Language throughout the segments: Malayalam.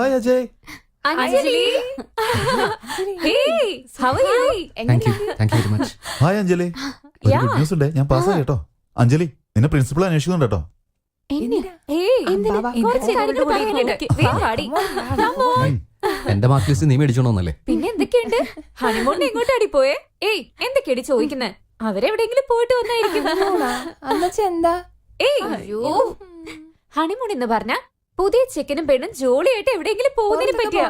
Hi Ajay. Anjali. Hey, how are you? Thank you very much. Hi Anjali. ഒരു ഗുഡ് ന്യൂസ് ഉണ്ട്, ഞാൻ പാസ്സായി കേട്ടോ. അഞ്ജലി, നിന്നെ പ്രിൻസിപ്പൾ അന്വേഷിക്കുന്നുണ്ട് കേട്ടോ. എന്റെ മാർക്ക് ലിസ്റ്റ് നീ മേടിച്ചോണോന്നല്ലേ? പിന്നെ എന്തൊക്കെയുണ്ട്? ഹണിമൂണിന് എങ്ങോട്ടാടി പോയേ? ഏയ്, എന്തൊക്കെയാടി ചോദിക്കുന്നേ? അവരെവിടെയെങ്കിലും പോയിട്ട് വന്നായിരിക്കും. എന്താ? ഏയ്, ഓ, ഹണിമൂൺ എന്ന് പറഞ്ഞ പുതിയ ചെക്കനും പെണ്ണും ജോളിയായിട്ട് എവിടെയെങ്കിലും പോകുന്നതിനെ പറ്റിയാ.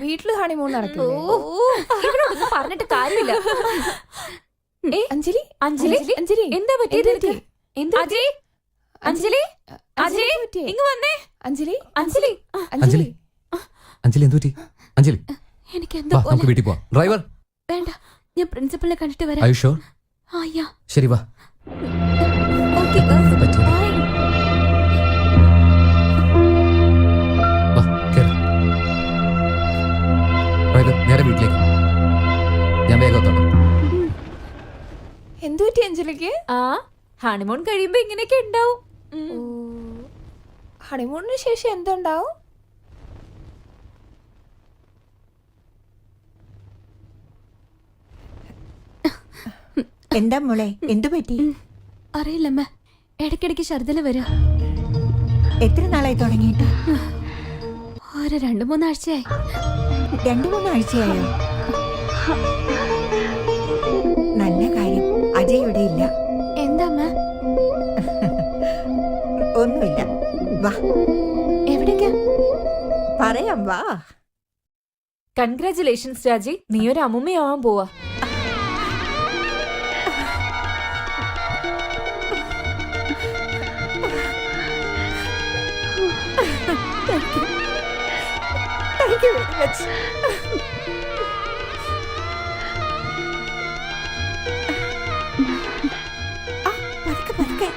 വീട്ടില് ഹണിമൂൺ നടക്കും. ഇവിടെ ഒന്നും പറഞ്ഞിട്ട് കാര്യമില്ല. അഞ്ജലി, അഞ്ജലി, അഞ്ജലി, എന്താ പറ്റിയത്? അജയ്, അഞ്ജലി, അജയ്, ഇങ്ങ് വന്നേ. അഞ്ജലി, അഞ്ജലി, അഞ്ജലി, അഞ്ജലി എന്തു പറ്റി? അഞ്ജലി, എനിക്ക് വാ എന്തോ നമുക്ക് വീട്ടിൽ പോവാം. ഡ്രൈവർ, വേണ്ട, ഞാൻ പ്രിൻസിപ്പളിനെ കണ്ടിട്ട് വരാം. I sure? ആയാ, ശരി വാ. ഓക്കേ, പറ്റില്ല. ബൈ. വാ കേറ്. ഡ്രൈവർ, നേരെ വീട്ടിലേക്ക്. ഞാൻ വേഗം എത്തോട്ടെ. എന്തു പറ്റി അഞ്ജലിക്ക്? ആ, ഹണിമൂൺ കഴിയുമ്പോ ഇങ്ങനെയൊക്കെ ഉണ്ടാവും. ഹണിമൂണിന് ശേഷം എന്തുണ്ടാവും? എന്താ മോളെ, എന്തു പറ്റി? അറിയില്ലമ്മ, ഇടയ്ക്കിടയ്ക്ക് ഛർദില് വരാ. എത്ര നാളായി തുടങ്ങിയിട്ട്? ഒരു 2-3 ആഴ്ചയായി. 2-3 ആഴ്ചയായോ? നല്ല കാര്യം, അജയ് ഇവിടെ ഇല്ല. എന്താ അമ്മ? ഒന്നുമില്ല, വാ എവിടേക്കാ? പറയാം, വാ. കൺഗ്രാറ്റുലേഷൻസ് രാജി, നീ ഒരു അമ്മുമ്മയാവാൻ പോവാ. Thank you very much. പതുക്കെ പതുക്കെ.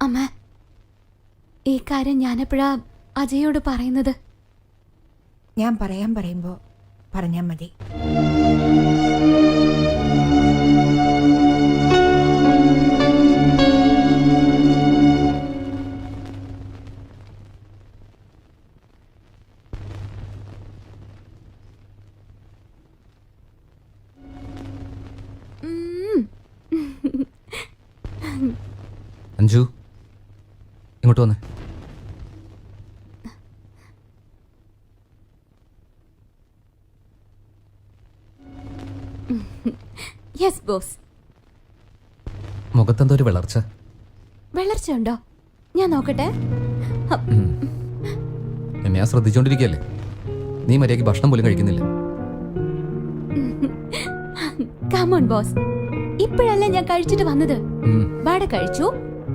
അമ്മ, ഈ കാര്യം ഞാനെപ്പോഴാ അജയോട് പറയുന്നത്? ഞാൻ പറയുമ്പോ പറഞ്ഞാ മതി. അഞ്ജു, ഇങ്ങോട്ട് വന്നേ. Yes boss. മുഖത്തെന്തോ ഒരു വിളർച്ച. വെള്ളർച്ച ഉണ്ടോ? ഞാൻ നോക്കട്ടെ. എന്നെ ഞാൻ ശ്രദ്ധിച്ചോണ്ടിരിക്കല്ലേ. നീ മര്യാദയ്ക്ക് ഭക്ഷണം പോലും കഴിക്കുന്നില്ല. കമോൺ ബോസ്, ഇപ്പോഴല്ല ഞാൻ കഴിച്ചിട്ട് വന്നത്. വട കഴിച്ചു.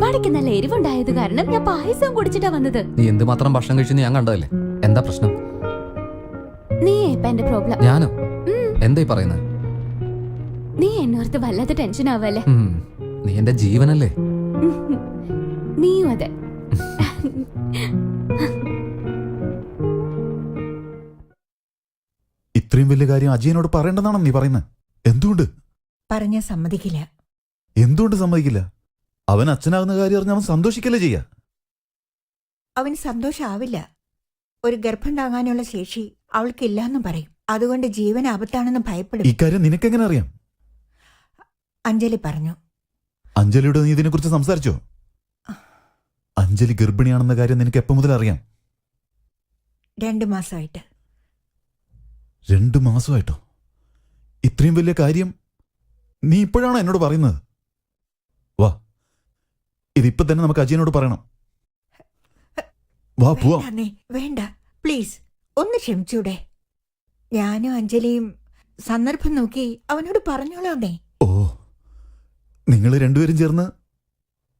വടയ്ക്ക് നല്ല എരിവുണ്ടായത് കാരണം ഞാൻ പായസം കുടിച്ചിട്ടാ വന്നത്. നീ എന്തുമാത്രം ഭക്ഷണം കഴിച്ചു ഞാൻ കണ്ടതല്ലേ. എന്താ പ്രശ്നം? നീ ഇപ്പൊ എന്റെ പ്രോബ്ലം. ഞാനോ? എന്തായി പറയുന്നത്? നീ എന്നോർത്ത് വല്ലാത്ത ടെൻഷൻ ആവല്ലേ. നീ എന്റെ ജീവനല്ലേ. നീയും അതെ. ഇത്രയും വലിയ കാര്യം അജയനോട് പറയേണ്ടതാണോ നീ പറയുന്നത്? എന്തുകൊണ്ട്? പറഞ്ഞ സമ്മതിക്കില്ല. എന്തുകൊണ്ട് സമ്മതിക്കില്ല? അവൻ അച്ഛനാകുന്ന കാര്യം അറിഞ്ഞ് അവൻ സന്തോഷിക്കല്ലേ ചെയ്യാ. അവൻ സന്തോഷാവില്ല. ഒരു ഗർഭം താങ്ങാനുള്ള ശേഷി അവൾക്കില്ലാന്ന് പറയും. അതുകൊണ്ട് ജീവൻ ആപത്താണെന്ന് ഭയപ്പെടും. ഇക്കാര്യം നിനക്കെങ്ങനെ അറിയാം? അഞ്ജലി പറഞ്ഞു. അഞ്ജലിയോട് നീ ഇതിനെക്കുറിച്ച് സംസാരിച്ചോ? അഞ്ജലി ഗർഭിണിയാണെന്ന കാര്യം നിനക്ക് എപ്പോ മുതൽ അറിയാം? 2 മാസമായിട്ട്. 2 മാസമായിട്ടോ? ഇത്രയും വലിയ കാര്യം നീ ഇപ്പോഴാണോ എന്നോട് പറയുന്നത്? വാ, ഇതിപ്പോ തന്നെ നമുക്ക് അജയനോട് പറയണം. വാ പോവാം. വേണ്ട, പ്ലീസ് ഒന്ന് ക്ഷമിച്ചൂടെ? ഞാനും അഞ്ജലിയും സന്ദർഭം നോക്കി അവനോട് പറഞ്ഞോളാന്നേ. ഓ, നിങ്ങൾ രണ്ടുപേരും ചേർന്ന്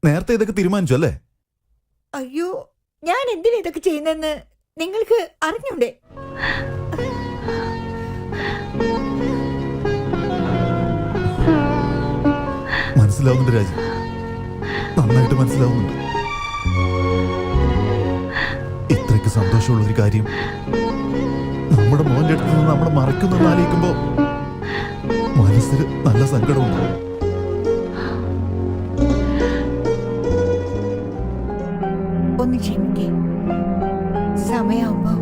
നേരത്തെ ഇതൊക്കെ തീരുമാനിച്ചു അല്ലേ? അയ്യോ, ഞാൻ എന്തിനാ ഇതൊക്കെ ചെയ്യുന്നെന്ന് നിങ്ങൾക്ക് അറിഞ്ഞൂടെ? മനസ്സിലാവുന്നുണ്ട് രാജി, നന്നായിട്ട് മനസ്സിലാവുന്നുണ്ട്. ഇത്രയ്ക്ക് സന്തോഷമുള്ള ഒരു കാര്യം നമ്മുടെ മോന്റെ അടുത്ത് നിന്ന് നമ്മൾ മറക്കുന്നെന്ന് ആലോചിക്കുമ്പോ മനസ്സിൽ നല്ല സങ്കടമുണ്ട്. ഒന്ന് ക്ഷമിക്കേ. സമയമാകുമ്പോ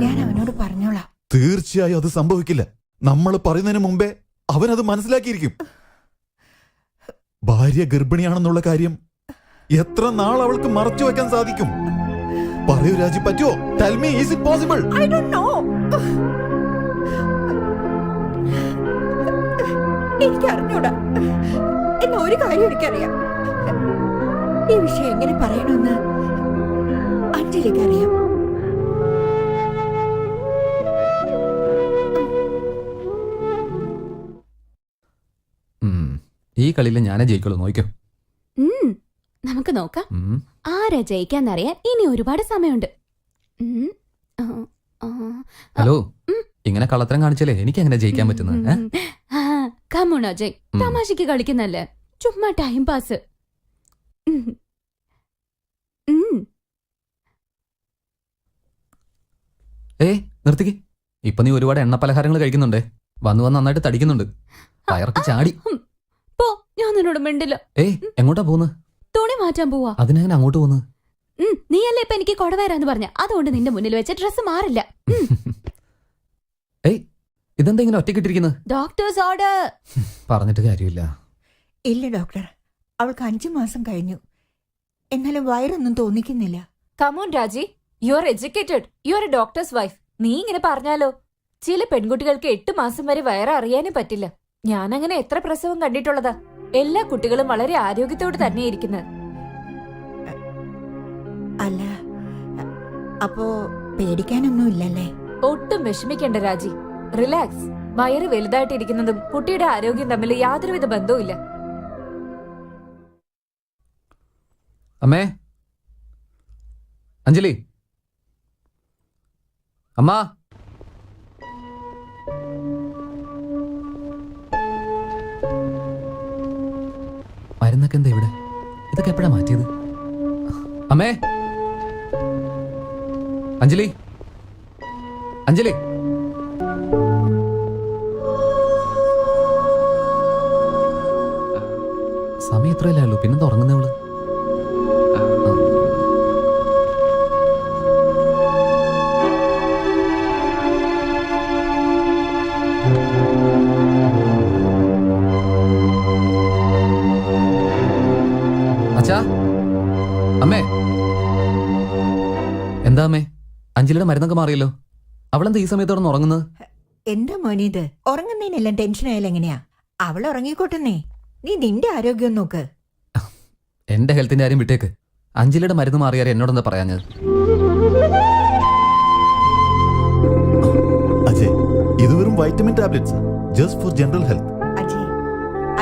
ഞാൻ അവനോട് പറഞ്ഞോളാം. തീർച്ചയായും അത് സംഭവിക്കില്ല. നമ്മൾ പറയുന്നതിന് മുമ്പേ അവനത് മനസ്സിലാക്കിയിരിക്കും. ഭാര്യ ഗർഭിണിയാണെന്നുള്ള കാര്യം എത്ര നാൾ അവൾക്ക് മറച്ചു വെക്കാൻ സാധിക്കും? പറയൂ രാജി, പറ്റുമോ? Tell me, is it possible? I don't know. എനിക്ക് അറിഞ്ഞൂടാ. എന്ന ഒരു കാര്യം എനിക്കറിയാം. ഈ വിഷയം എങ്ങനെ പറയണമെന്ന് അഞ്ജലിക്ക് അറിയാം. ഈ കളിയിൽ ഞാനേ ജയിക്കുള്ളൂ, നോക്കിക്കോ. നമുക്ക് നോക്കാം ആരാ ജയിക്കാന്നറിയാൻ ഇനി ഒരുപാട് സമയമുണ്ട്. ഹലോ, ഇങ്ങനെ കള്ളത്തരം കാണിച്ചാലേ എനിക്ക് എങ്ങനെ ജയിക്കാൻ പറ്റുന്നത്? കമോൺ അജയ്, തമാശക്ക് കളിക്കുന്നല്ലേ, ചുമ്മാ ടൈം പാസ്. നിർത്തിക്ക്. ഇപ്പൊ നീ ഒരുപാട് എണ്ണ പലഹാരങ്ങൾ കഴിക്കുന്നുണ്ടേ. വന്ന് വന്ന് നന്നായിട്ട് തടിക്കുന്നുണ്ട്. വയറൊക്കെ ചാടി. പോ, ഞാൻ നിന്നോട് മിണ്ടില്ല. എങ്ങോട്ടാ പോകുന്നത്? തുണി മാറ്റാൻ പോവാ. അതിനെങ്ങനെ അങ്ങോട്ട് പോകുന്നത്? നീയല്ലേ ഇപ്പൊ എനിക്ക് കൊടവരാന്ന് പറഞ്ഞ, അതുകൊണ്ട് നിന്റെ മുന്നിൽ വെച്ച ഡ്രസ് മാറില്ല. ഇതെന്താ ഇങ്ങനെ ഒറ്റക്കിട്ടിരിക്കുന്നത്? Doctors order. പറഞ്ഞിട്ട് കാര്യമില്ല. ഇല്ല ഡോക്ടർ, അവൾക്ക് 5 മാസം കഴിഞ്ഞു. എന്നാലും വയറൊന്നും തോന്നിക്കുന്നില്ല. കമോൺ രാജി, you are educated, you are A doctors wife. നീ ഇങ്ങനെ പറഞ്ഞാലോ? ചില പെൺകുട്ടികൾക്ക് 8 മാസം വരെ വയറ് അറിയാനും പറ്റില്ല. ഞാനങ്ങനെ എത്ര പ്രസവം കണ്ടിട്ടുള്ളതാ. എല്ലാ കുട്ടികളും വളരെ ആരോഗ്യത്തോടെ തന്നെ ഇരിക്കുന്നത്. അല്ല, അപ്പോ പേടിക്കാനൊന്നും ഇല്ലല്ലേ? ഒട്ടും വിഷമിക്കേണ്ട രാജി, റിലാക്സ്. വയറ് വലുതായിട്ടിരിക്കുന്നതും കുട്ടിയുടെ ആരോഗ്യം തമ്മിൽ യാതൊരുവിധ ബന്ധവും ഇല്ല. അമ്മേ, അഞ്ജലി, അമ്മ. മരുന്നൊക്കെ എന്താ ഇവിടെ? ഇതൊക്കെ എപ്പോഴാ മാറ്റിയത്? അമ്മേ, അഞ്ജലി, അഞ്ജലി. സമയം എത്രയല്ലേ ഉള്ളൂ, പിന്നെന്താ ഉറങ്ങുന്നവള്? അച്ഛാ, അമ്മേ. എന്താ അമ്മേ, അഞ്ജലിയുടെ മരുന്നൊക്കെ മാറിയല്ലോ. അവളെന്താ ഈ സമയത്തോടെ ഉറങ്ങുന്നത്? എന്താ മോനെ ഇത്? ഉറങ്ങുന്നതിനെല്ലാം ടെൻഷൻ ആയാലും എങ്ങനെയാ? അവൾ ഉറങ്ങിക്കോട്ടെന്നേ. നീ നിന്റെ ആരോഗ്യം നോക്ക്. എന്റെ ഹെൽത്തിന്റെ കാര്യം വിട്ടേക്ക്. അഞ്ജലിയുടെ മരുന്ന് മാറിയാൽ എന്നോടെന്താ പറയാഞ്ഞത്? അജയ്, ഇത് വെറും vitamin tablets, just for general health. Ajay,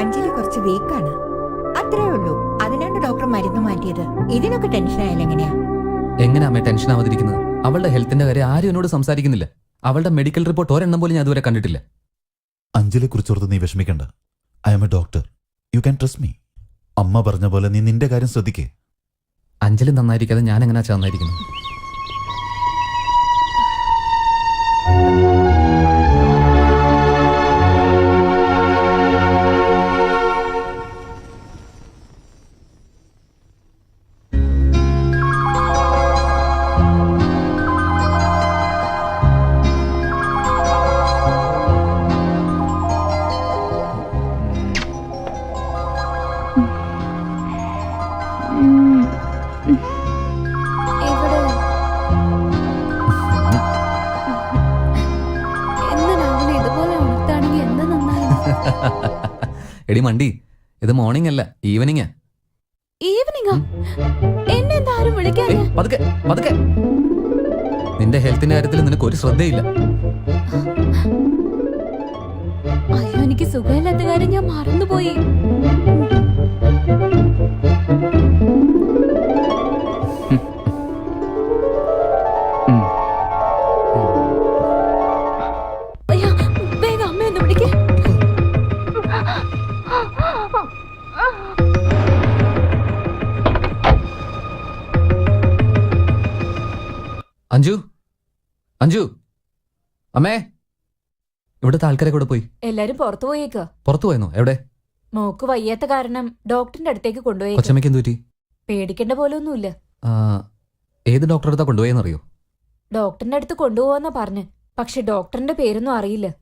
Anjali കുറച്ച് വീക്കാണ്, അത്രേ ഉള്ളൂ. അതിനാണ് ഡോക്ടർ മരുന്ന് മാറ്റിയത്. ഇതിനൊക്കെ ടെൻഷൻ ആയാലും എങ്ങനെയാ? എങ്ങനെ അമ്മേ ടെൻഷൻ ആവാതിരിക്കുന്നത്? അവളുടെ ഹെൽത്തിന്റെ കാര്യം ആരും എന്നോട് സംസാരിക്കുന്നില്ല. അവളുടെ മെഡിക്കൽ റിപ്പോർട്ട് ഒരെണ്ണം പോലും ഞാൻ ഇതുവരെ കണ്ടിട്ടില്ല. അഞ്ജലിയെ കുറിച്ചോർത്ത് നീ വിഷമിക്കണ്ട. I M A doctor, you can trust me. അമ്മ പറഞ്ഞ പോലെ നീ നിന്റെ കാര്യം ശ്രദ്ധിക്കേ. അഞ്ജലി നന്നായിരിക്കാതെ ഞാൻ എങ്ങനെയാ നന്നായിരിക്കുന്നത്? എടി മണ്ടി, ഇത് മോർണിംഗ് അല്ല, ഈവനിങ്ങാ. ഈവനിങ്ങാ? എന്നെന്താ ആരും വിളിക്കാതെ? പതുക്കെ പതുക്കെ. നിന്റെ ഹെൽത്തിന്റെ കാര്യത്തിൽ നിനക്ക് ഒരു ശ്രദ്ധയില്ല. അയ്യോ, എനിക്ക് സുഖമില്ലാത്ത കാര്യം ഞാൻ മറന്നുപോയി. അയ്യോ, വേഗം അമ്മയൊന്ന് വിളിക്കേ. അഞ്ജു, അഞ്ജു, അമ്മേ, ഇവിടുത്തെ ആൾക്കാരെ കൂടെ പോയി. എല്ലാരും പുറത്തു പോയേക്കാ. പുറത്തു പോയെന്നോ? എവിടെ? മോക്ക് വയ്യാത്ത കാരണം ഡോക്ടറിന്റെ അടുത്തേക്ക് കൊണ്ടുപോയേക്കാ. കൊച്ചമ്മയ്ക്ക് എന്ത് പറ്റി? പേടിക്കേണ്ട പോലെ ഒന്നുമില്ല. ആ, ഏത് ഡോക്ടറെ അടുത്താ കൊണ്ടുപോയെന്നറിയോ? ഡോക്ടറിന്റെ അടുത്ത് കൊണ്ടുപോവാന്നാ പറഞ്ഞ്. പക്ഷെ ഡോക്ടറിന്റെ പേരൊന്നും അറിയില്ല.